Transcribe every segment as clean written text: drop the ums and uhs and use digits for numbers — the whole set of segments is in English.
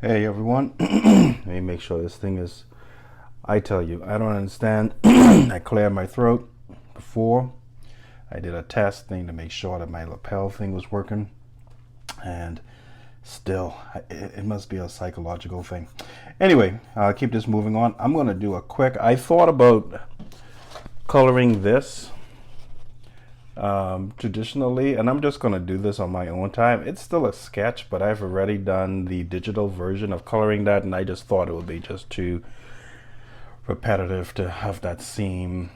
Hey everyone, let me make sure this thing is, I tell you, I don't understand. I cleared my throat before. I did a test thing to make sure that my lapel thing was working, and still, it must be a psychological thing. Anyway, I'll keep this moving on. I'm going to do a quick, I thought about coloring this traditionally, and I'm just going to do this on my own time. It's still a sketch, but I've already done the digital version of coloring that, and I just thought it would be just too repetitive to have that same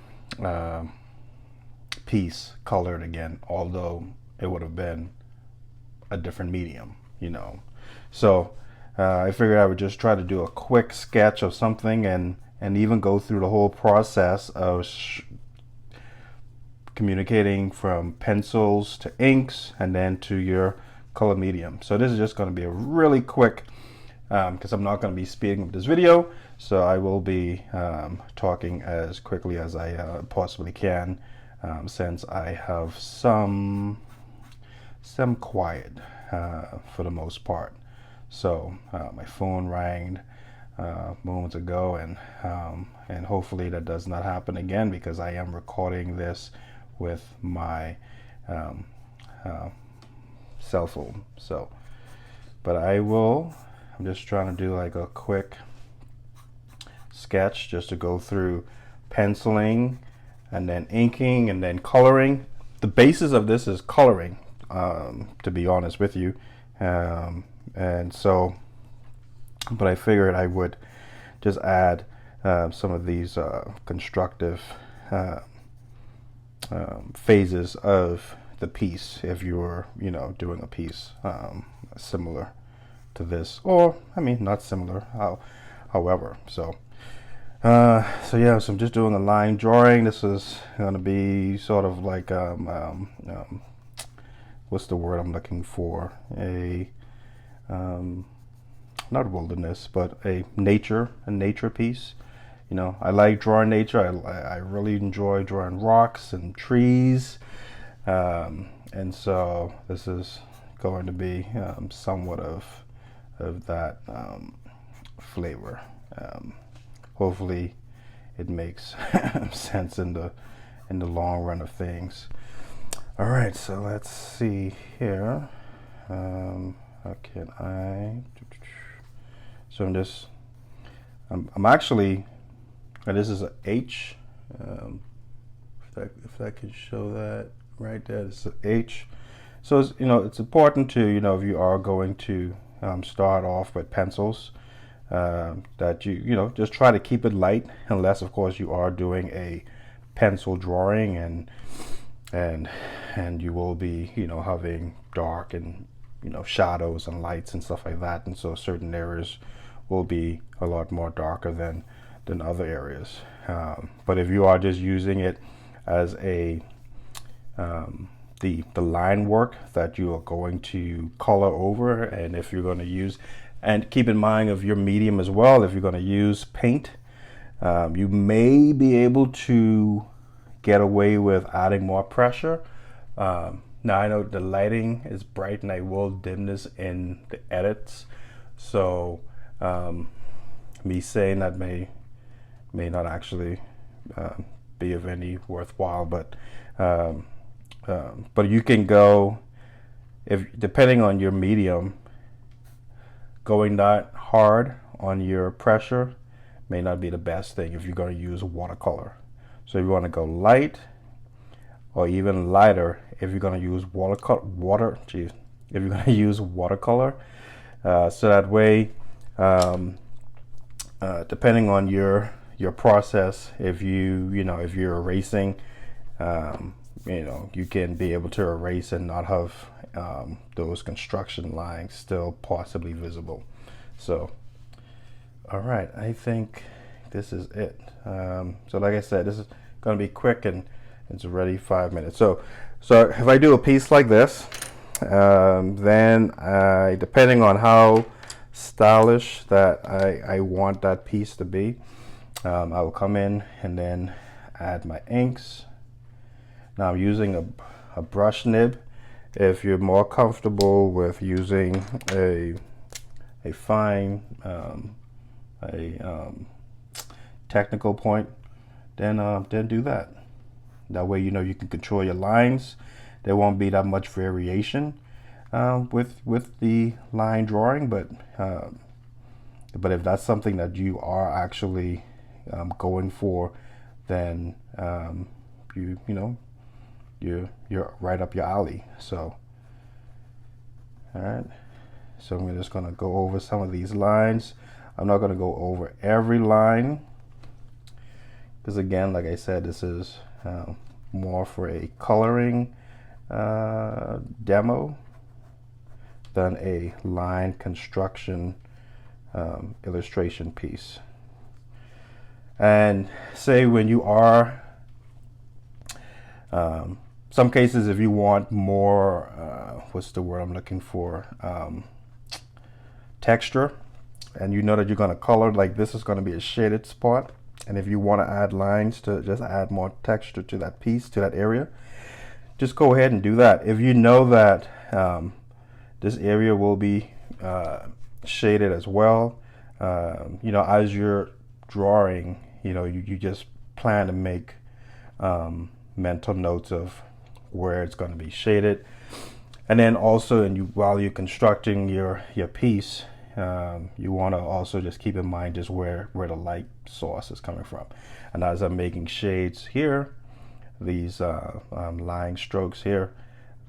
piece colored again, although it would have been a different medium. So I figured I would just try to do a quick sketch of something, and even go through the whole process of communicating from pencils to inks and then to your color medium. So this is just going to be a really quick, because I'm not going to be speeding up this video, so I will be talking as quickly as I possibly can, since I have some quiet for the most part. So my phone rang moments ago, and hopefully that does not happen again, because I am recording this with my cell phone. So, but I'm just trying to do like a quick sketch just to go through penciling and then inking and then coloring. The basis of this is coloring, to be honest with you. And so, but I figured I would just add some of these constructive phases of the piece if you're doing a piece similar to this, or I mean not similar, however. So yeah, so I'm just doing a line drawing. This is going to be sort of like what's the word I'm looking for, a not wilderness, but a nature piece. I like drawing nature. I really enjoy drawing rocks and trees, and so this is going to be somewhat of that flavor. Hopefully, it makes sense in the long run of things. All right, so let's see here. How can I? So I'm actually. And this is a H. If that could show that right there, it's an H. So it's important to if you are going to start off with pencils, that you just try to keep it light, unless of course you are doing a pencil drawing, and you will be having dark and shadows and lights and stuff like that, and so certain areas will be a lot more darker than other areas. But if you are just using it as a the line work that you are going to color over, and if you're going to use, and keep in mind of your medium as well, if you're going to use paint, you may be able to get away with adding more pressure. Now I know the lighting is bright, and I will dim this in the edits, so me saying that may not actually be of any worthwhile, but you can go, if depending on your medium, going that hard on your pressure may not be the best thing if you're going to use watercolor. So if you want to go light, or even lighter if you're going to use if you're going to use watercolor, so that way, depending on your process, if if you're erasing, you can be able to erase and not have those construction lines still possibly visible. So all right, I think this is it. So like I said, this is going to be quick, and it's already 5 minutes. So if I do a piece like this, then depending on how stylish that I want that piece to be, I will come in and then add my inks. Now I'm using a brush nib. If you're more comfortable with using a a fine, technical point, then do that. That way, you know, you can control your lines. There won't be that much variation with the line drawing, but if that's something that you are actually going for, then you know, you're right up your alley. So, all right. So I'm just gonna go over some of these lines. I'm not gonna go over every line, because again, like I said, this is more for a coloring demo than a line construction illustration piece. And say when you are, some cases, if you want more, what's the word I'm looking for, texture, and you know that you're going to color, like this is going to be a shaded spot, and if you want to add lines to just add more texture to that piece, to that area, just go ahead and do that. If you know that this area will be shaded as well, you know, as you're drawing, you know, you just plan to make mental notes of where it's going to be shaded. And then also, while you're constructing your piece, you want to also just keep in mind just where the light source is coming from. And as I'm making shades here, these line strokes here,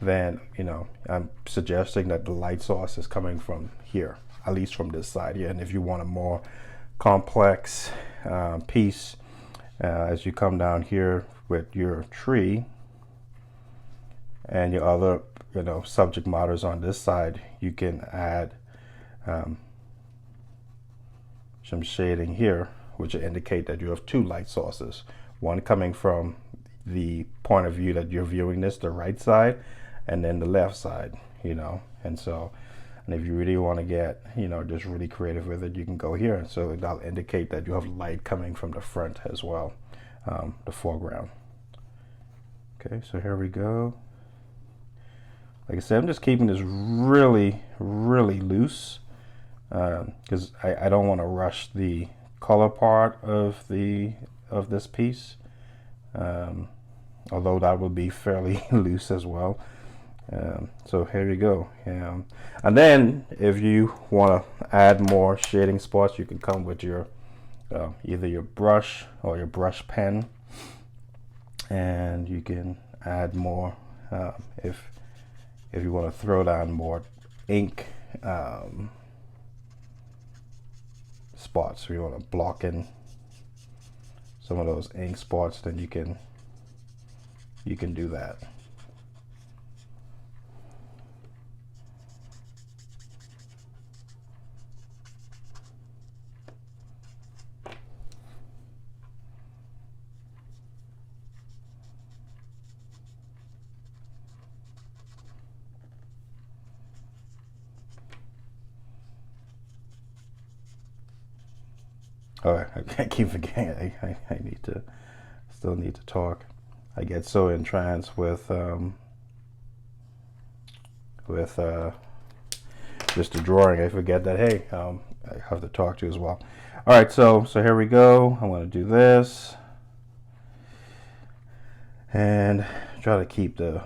then, you know, I'm suggesting that the light source is coming from here, at least from this side here. And if you want a more complex piece, as you come down here with your tree and your other, you know, subject matters on this side, you can add some shading here, which will indicate that you have two light sources, one coming from the point of view that you're viewing this, the right side, and then the left side, you know. And so, and if you really want to get, you know, just really creative with it, you can go here. And so that'll indicate that you have light coming from the front as well, the foreground. Okay, so here we go. Like I said, I'm just keeping this really, really loose, because I don't want to rush the color part of this piece, although that will be fairly loose as well. So here you go. And then if you want to add more shading spots, you can come with your either your brush or your brush pen, and you can add more if you want to throw down more ink spots. If you want to block in some of those ink spots, then you can do that. Oh, I keep forgetting. I still need to talk. I get so entranced with just the drawing, I forget that, hey, I have to talk to you as well. All right, so here we go. I'm going to do this and try to keep the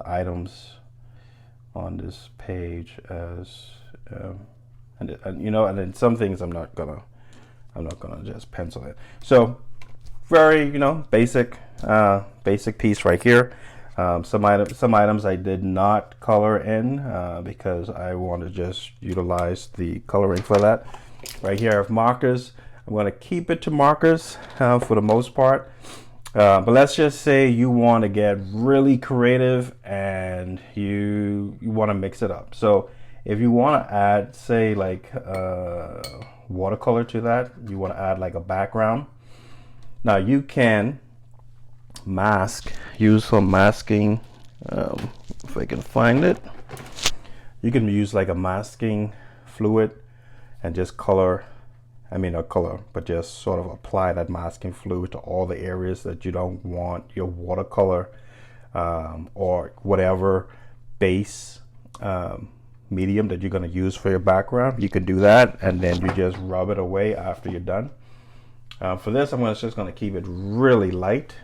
items on this page as and you know, and then some things I'm not gonna just pencil it. So very, you know, basic piece right here. Some items I did not color in because I want to just utilize the coloring for that. Right here I have markers. I'm going to keep it to markers for the most part. But let's just say you want to get really creative and you want to mix it up. So if you want to add, say, like watercolor to that, you want to add like a background. Now you can use some masking, if I can find it. You can use like a masking fluid and just color, not color, but just sort of apply that masking fluid to all the areas that you don't want your watercolor or whatever base medium that you're going to use for your background, you can do that, and then you just rub it away after you're done. For this, I'm just going to keep it really light.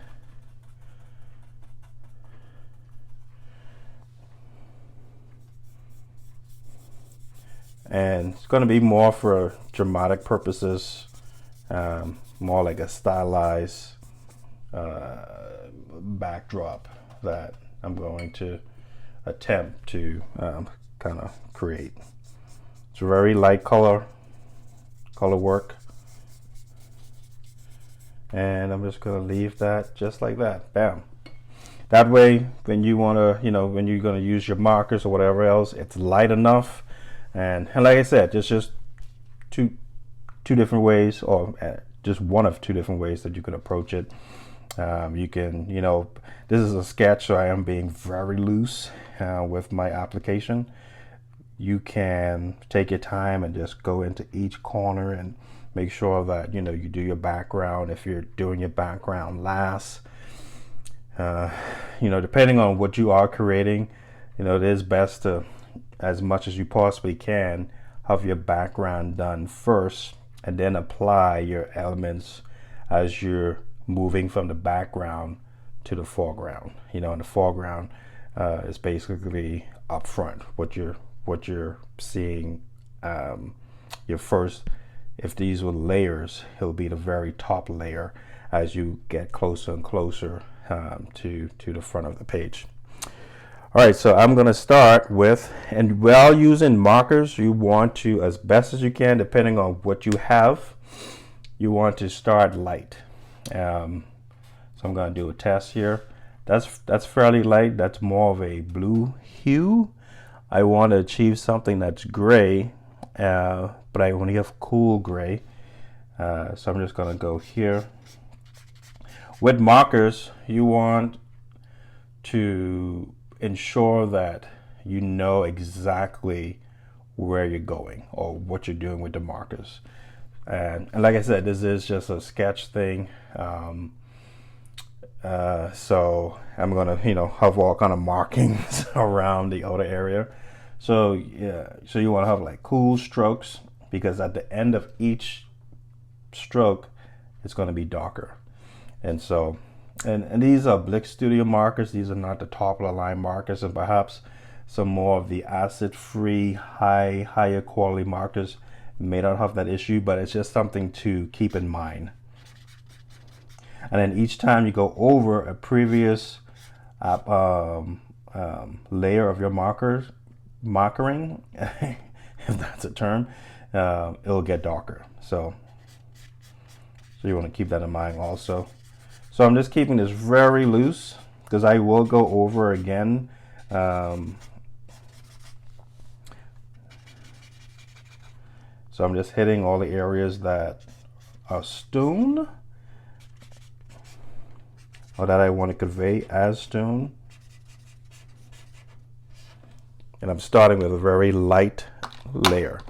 And it's going to be more for dramatic purposes, more like a stylized backdrop that I'm going to attempt to kind of create. It's a very light color work, and I'm just going to leave that just like that. Bam. That way, when you want to, when you're going to use your markers or whatever else, it's light enough. And like I said, there's just two different ways, or just one of two different ways that you can approach it. You can, this is a sketch, so I am being very loose with my application. You can take your time and just go into each corner and make sure that, you do your background. If you're doing your background last, depending on what you are creating, it is best to, as much as you possibly can, have your background done first and then apply your elements as you're moving from the background to the foreground. And the foreground is basically up front, what you're seeing. Your first, if these were layers, it'll be the very top layer as you get closer and closer to the front of the page. All right, so I'm going to start with, and while using markers, you want to, as best as you can, depending on what you have, you want to start light. So I'm going to do a test here. That's fairly light. That's more of a blue hue. I want to achieve something that's gray, but I only have cool gray. So I'm just going to go here. With markers, you want to ensure that you know exactly where you're going or what you're doing with the markers. And like I said, this is just a sketch thing. So I'm gonna, have all kind of markings around the outer area. So yeah, so you want to have like cool strokes, because at the end of each stroke, it's going to be darker. And so, and these are Blick Studio markers. These are not the top of the line markers, and perhaps some more of the acid-free, higher quality markers may not have that issue, but it's just something to keep in mind. And then each time you go over a previous layer of your markering, if that's a term, it'll get darker. So you want to keep that in mind also. So I'm just keeping this very loose because I will go over again. So I'm just hitting all the areas that are stone, or that I want to convey as stone. And I'm starting with a very light layer.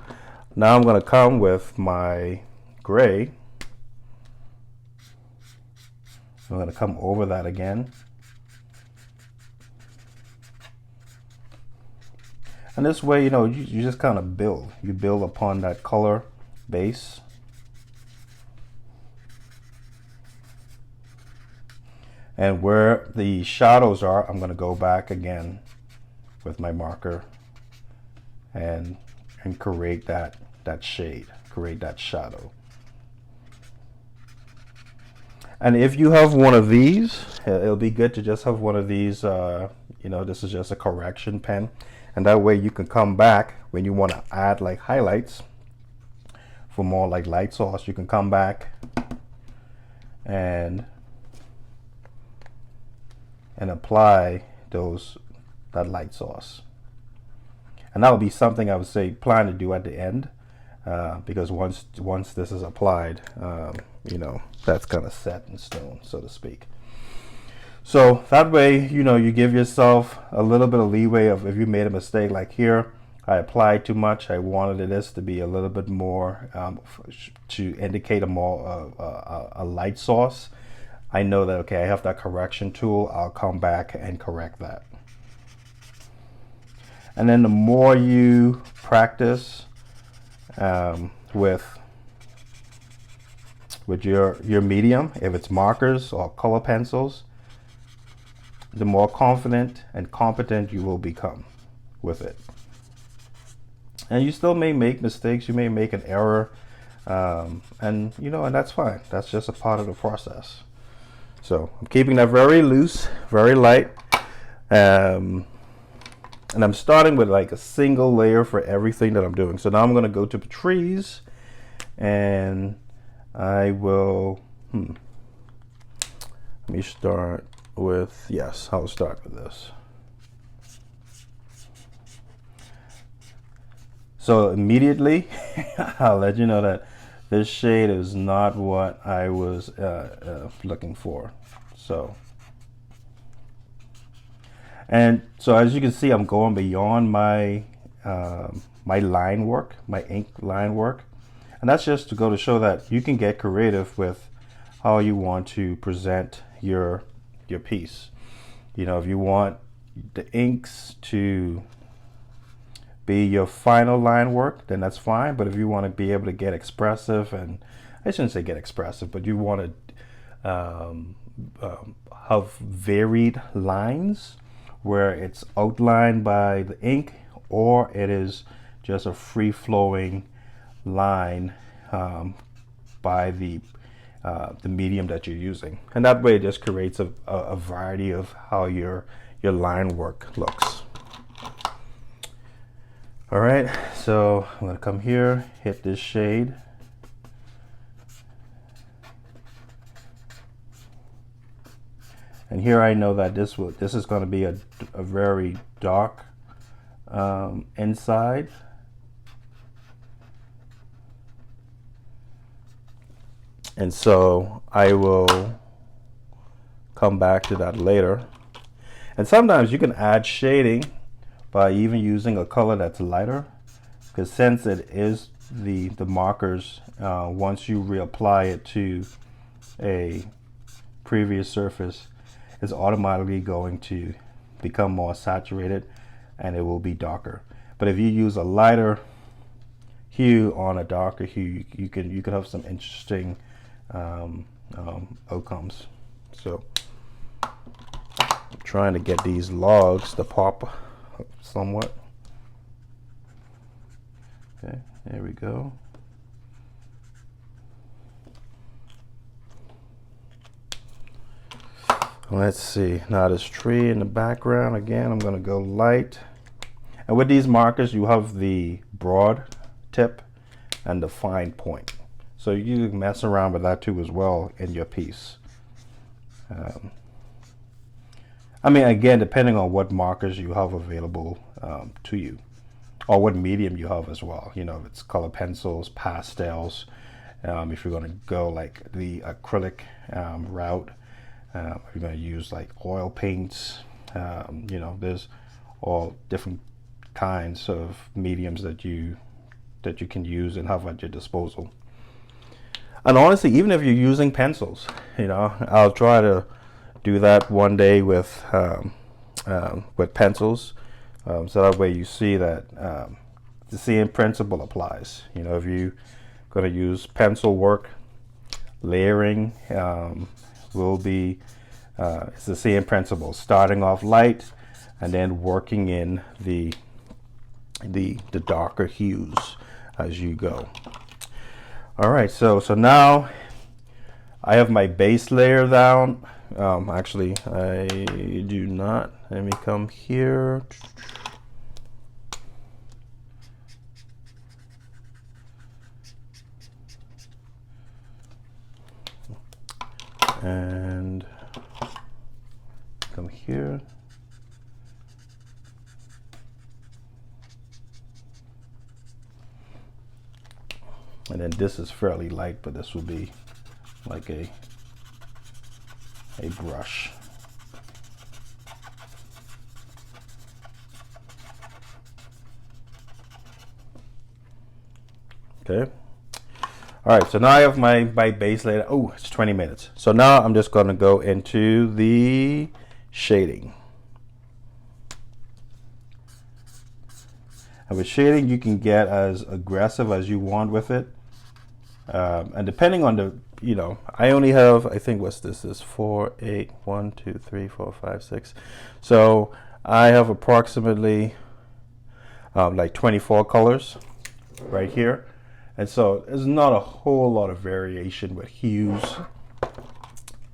Now I'm going to come with my gray. I'm going to come over that again. And this way, you just kind of build. You build upon that color base. And where the shadows are, I'm going to go back again with my marker and create that shade, create that shadow. And if you have one of these, it'll be good to just have one of these, this is just a correction pen. And that way you can come back when you want to add like highlights for more like light source. You can come back and apply that light source. And that would be something I would say plan to do at the end, because once this is applied, that's kind of set in stone, so to speak. So that way, you give yourself a little bit of leeway of if you made a mistake. Like here, I applied too much. I wanted this to be a little bit more to indicate a light source. I know that, okay, I have that correction tool. I'll come back and correct that. And then the more you practice with your medium, if it's markers or color pencils, the more confident and competent you will become with it. And you still may make mistakes, you may make an error, and that's fine. That's just a part of the process. So I'm keeping that very loose, very light, and I'm starting with like a single layer for everything that I'm doing. So now I'm going to go to the trees, and I will let me start with, yes, I'll start with this. So immediately I'll let you know that this shade is not what I was looking for. And so as you can see, I'm going beyond my my line work, my ink line work. And that's just to go to show that you can get creative with how you want to present your piece. If you want the inks to be your final line work, then that's fine. But if you want to be able to get expressive, and I shouldn't say get expressive, but you want to have varied lines where it's outlined by the ink, or it is just a free-flowing line by the medium that you're using, and that way it just creates a variety of how your line work looks. All right, so I'm going to come here, hit this shade, and here I know that this is going to be a very dark inside. And so I will come back to that later. And sometimes you can add shading by even using a color that's lighter, because since it is the markers, once you reapply it to a previous surface, it's automatically going to become more saturated and it will be darker. But if you use a lighter hue on a darker hue, you can have some interesting outcomes. So I'm trying to get these logs to pop somewhat. Okay, there we go. Let's see, now this tree in the background, again, I'm going to go light. And with these markers, you have the broad tip and the fine point. So you can mess around with that too as well in your piece. I mean, again, depending on what markers you have available to you, or what medium you have as well. If it's color pencils, pastels, if you're going to go like the acrylic route, you're going to use like oil paints. There's all different kinds of mediums that you can use and have at your disposal. And honestly, even if you're using pencils, I'll try to do that one day with pencils, so that way you see that the same principle applies. If you're going to use pencil work, layering will be it's the same principle, starting off light and then working in the darker hues as you go. All right, so now I have my base layer down. Actually, I do not. Let me come here. And come here. And then this is fairly light, but this will be like a brush. Okay. All right, so now I have my base layer. Oh, it's 20 minutes. So now I'm just going to go into the shading. And with shading, you can get as aggressive as you want with it. And depending on the, I only have, I think what's this is 4, 8, 1, 2, 3, 4, 5, 6. So I have approximately like 24 colors right here. And so there's not a whole lot of variation with hues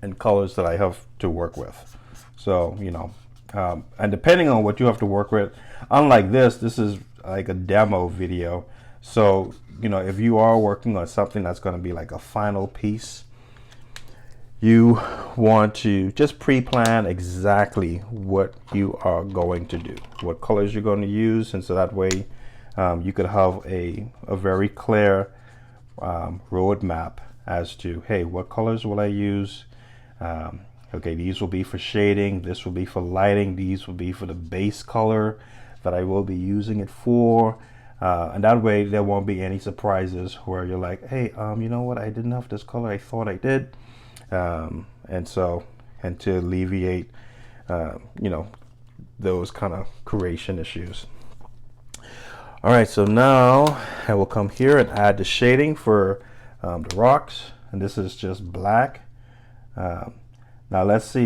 and colors that I have to work with. So, and depending on what you have to work with, unlike this is like a demo video. So, if you are working on something that's going to be like a final piece, you want to just pre-plan exactly what you are going to do, what colors you're going to use, and so that way you could have a very clear roadmap as to, hey, what colors will I use? Okay, these will be for shading, this will be for lighting, these will be for the base color that I will be using it for. And that way there won't be any surprises where you're like, hey, you know what, I didn't have this color, I thought I did. And to alleviate, those kind of creation issues. All right, so now I will come here and add the shading for the rocks, and this is just black. Now let's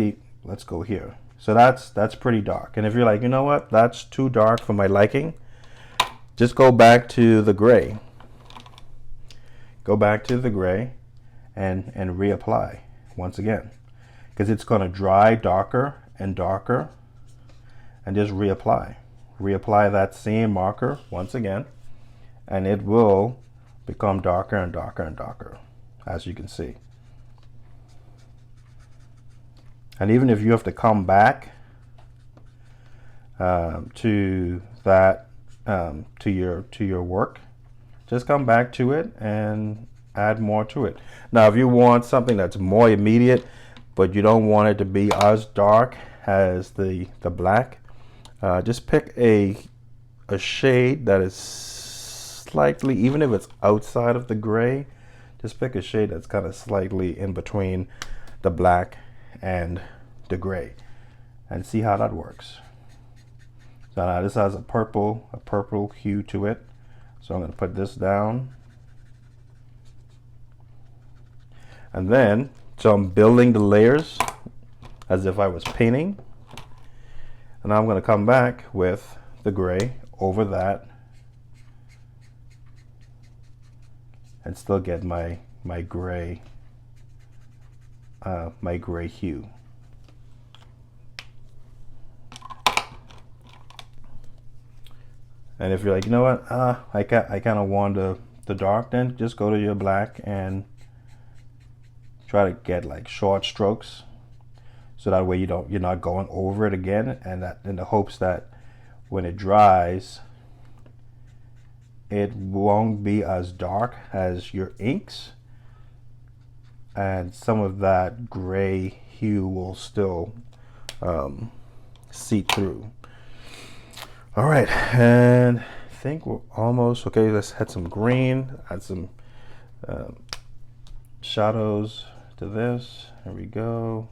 go here. So that's pretty dark. And if you're like, you know what, that's too dark for my liking, just go back to the gray. Go back to the gray and reapply once again, because it's going to dry darker and darker, and just reapply that same marker once again, and it will become darker and darker and darker, as you can see. And even if you have to come back to that to your work, just come back to it and add more to it. Now if you want something that's more immediate but you don't want it to be as dark as the black, just pick a shade that is slightly, even if it's outside of the gray, just pick a shade that's kind of slightly in between the black and the gray, and see how that works. So now this has a purple hue to it, so I'm going to put this down, and then so I'm building the layers as if I was painting, and I'm going to come back with the gray over that and still get my gray hue. And if you're like, you know what, I kind of want the dark, then just go to your black and try to get like short strokes, so that way you're not going over it again, and that in the hopes that when it dries it won't be as dark as your inks, and some of that gray hue will still seep through. All right, and I think we're almost okay. Let's add some green, add some shadows to this. There we go.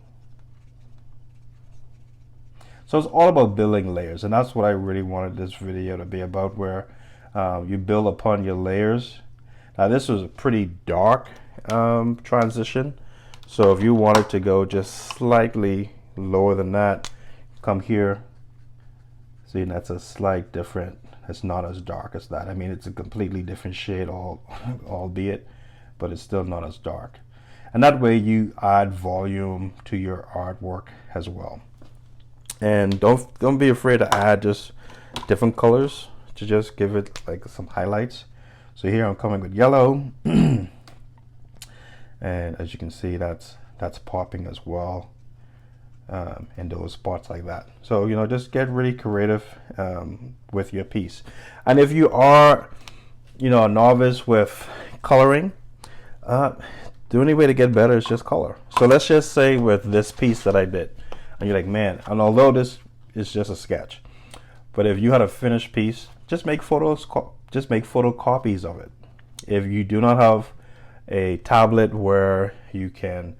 So it's all about building layers, and that's what I really wanted this video to be about, where you build upon your layers. Now this was a pretty dark transition, so if you wanted to go just slightly lower than that, come here. See, that's a slight different. It's not as dark as that. I mean, it's a completely different shade, albeit, but it's still not as dark. And that way you add volume to your artwork as well. And don't be afraid to add just different colors to just give it like some highlights. So here I'm coming with yellow, and as you can see, that's popping as well. In those spots like that. So just get really creative with your piece. And if you are a novice with coloring, the only way to get better is just color. So let's just say with this piece that I did, and you're like, man, and although this is just a sketch, but if you had a finished piece, just make photocopies of it. If you do not have a tablet where you can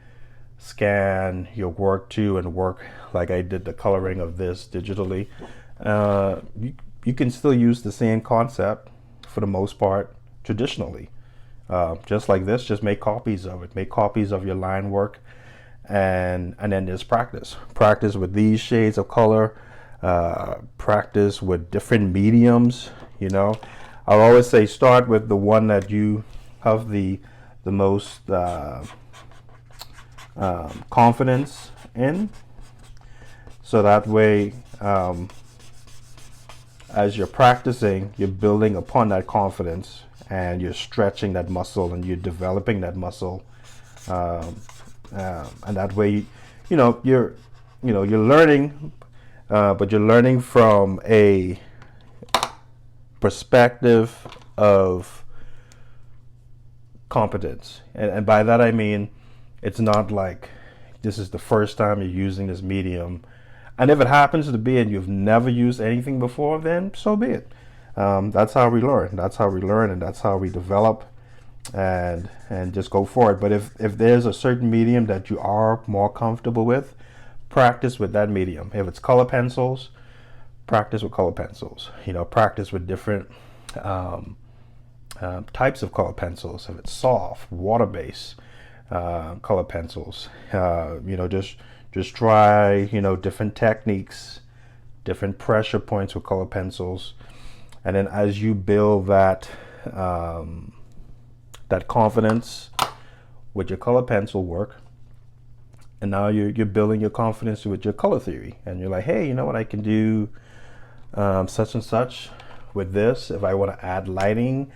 scan your work to and work like I did the coloring of this digitally, you can still use the same concept for the most part traditionally. Just like this, just make copies of it. Make copies of your line work, and then there's practice. Practice with these shades of color. Practice with different mediums. You know, I'll always say start with the one that you have the most confidence in, so that way as you're practicing, you're building upon that confidence, and you're stretching that muscle, and you're developing that muscle, and that way, you're learning, but you're learning from a perspective of competence, and by that I mean it's not like this is the first time you're using this medium. And if it happens to be and you've never used anything before, then so be it. That's how we learn. That's how we learn, and that's how we develop, and just go for it. But if there's a certain medium that you are more comfortable with, practice with that medium. If it's color pencils, practice with color pencils. Practice with different types of color pencils. If it's soft, water-based color pencils, just try, different techniques, different pressure points with color pencils. And then as you build that confidence with your color pencil work, and now you're building your confidence with your color theory. And you're like, hey, you know what, I can do such and such with this. If I want to add lighting,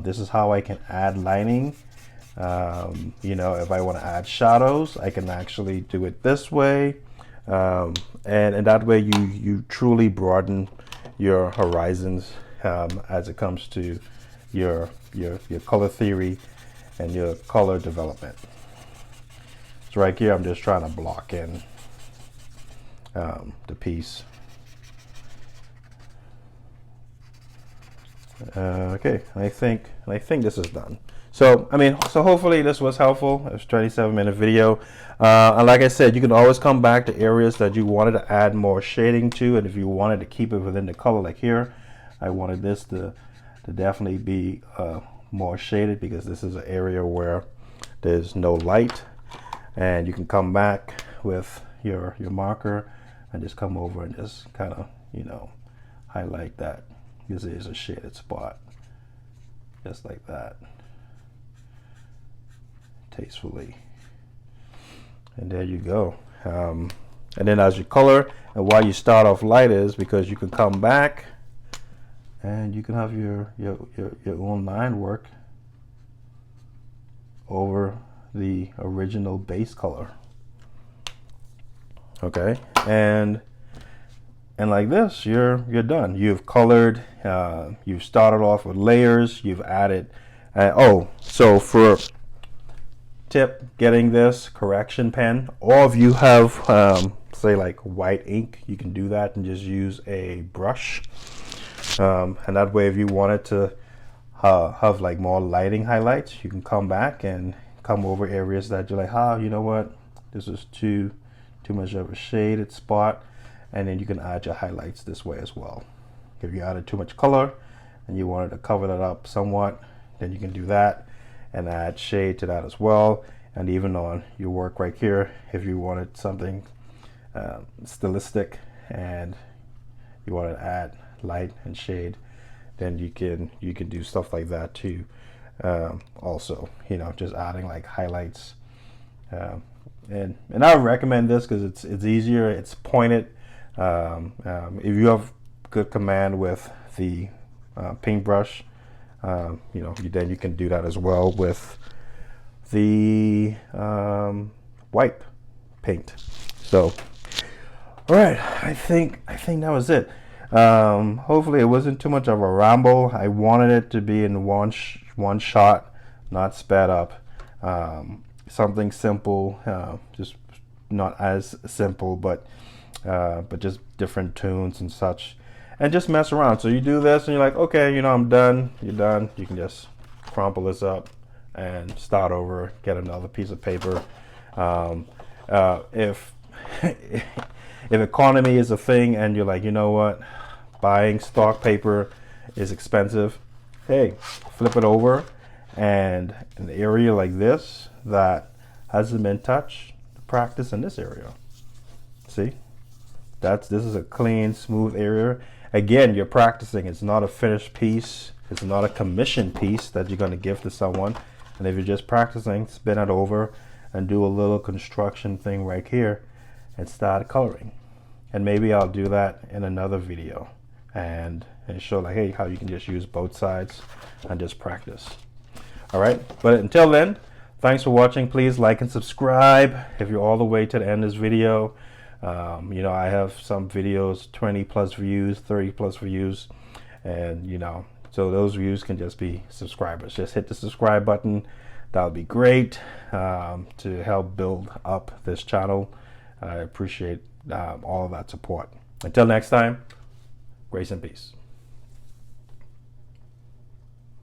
this is how I can add lighting. If I want to add shadows, I can actually do it this way, and that way you truly broaden your horizons as it comes to your color theory and your color development. So right here, I'm just trying to block in the piece. Okay, I think this is done. So hopefully this was helpful. It's a 27-minute video, and like I said, you can always come back to areas that you wanted to add more shading to, and if you wanted to keep it within the color, like here, I wanted this to definitely be more shaded, because this is an area where there's no light, and you can come back with your marker and just come over and just kind of highlight that. This is a shaded spot, just like that, tastefully, and there you go. And then as you color, and why you start off light is because you can come back and you can have your own line work over the original base color. Okay, and like this, you're done. You've colored. You've started off with layers. You've added. So for tip, getting this correction pen, or if you have say like white ink, you can do that and just use a brush. And that way, if you wanted to have like more lighting highlights, you can come back and come over areas that you're like, you know what, this is too much of a shaded spot. And then you can add your highlights this way as well. If you added too much color and you wanted to cover that up somewhat, then you can do that and add shade to that as well. And even on your work right here, if you wanted something stylistic and you wanted to add light and shade, then you can do stuff like that too. Also, just adding like highlights. And I would recommend this because it's easier, it's pointed. If you have good command with the paintbrush, then you can do that as well with the wipe paint. So, all right, I think that was it. Hopefully it wasn't too much of a ramble. I wanted it to be in one shot, not sped up. Something simple, just not as simple, but just different tunes and such, and just mess around. So you do this and you're like, okay, I'm done. You're done. You can just crumple this up and start over, get another piece of paper. If economy is a thing and you're like, you know what, buying stock paper is expensive, hey, flip it over, and an area like this that hasn't been touched, practice in this area. See, this is a clean, smooth area. Again, you're practicing. It's not a finished piece. It's not a commissioned piece that you're going to give to someone. And if you're just practicing, spin it over and do a little construction thing right here and start coloring. And maybe I'll do that in another video and show like, hey, how you can just use both sides and just practice. All right, but until then, thanks for watching. Please like and subscribe if you're all the way to the end of this video. You know, I have some videos 20 plus views, 30 plus views, and you know, so those views can just be subscribers. Just hit the subscribe button. That would be great to help build up this channel. I appreciate all of that support. Until next time, grace and peace.